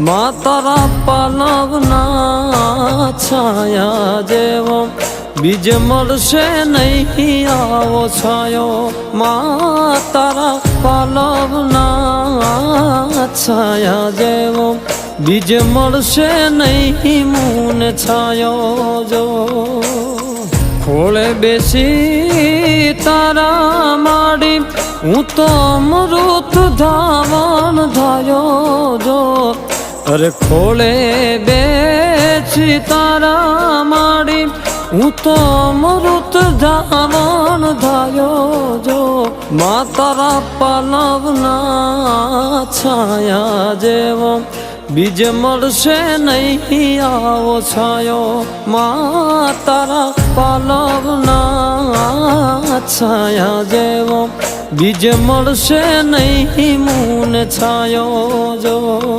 માં તારા પાલવના છાયા જેવો બીજ મળશે નહીં આવો છાયો માં તારા પાલવના છાયા જેવો બીજ મળશે નહીં મૂન છાયો જો ખોળે બેસી તારા માડી હું તો અમૃત ધાવણ ધાયો જો અરે ખોળે બેસી તારા માડી હું તો અમૃત ધાવણ ધાયો જો માં તારા પાલવના છાયા જેવો બીજ મળશે નહીં આવો છાયો માં તારા પાલવના છાયા જેવો બીજ મળશે નહીં મૂન છાયો જો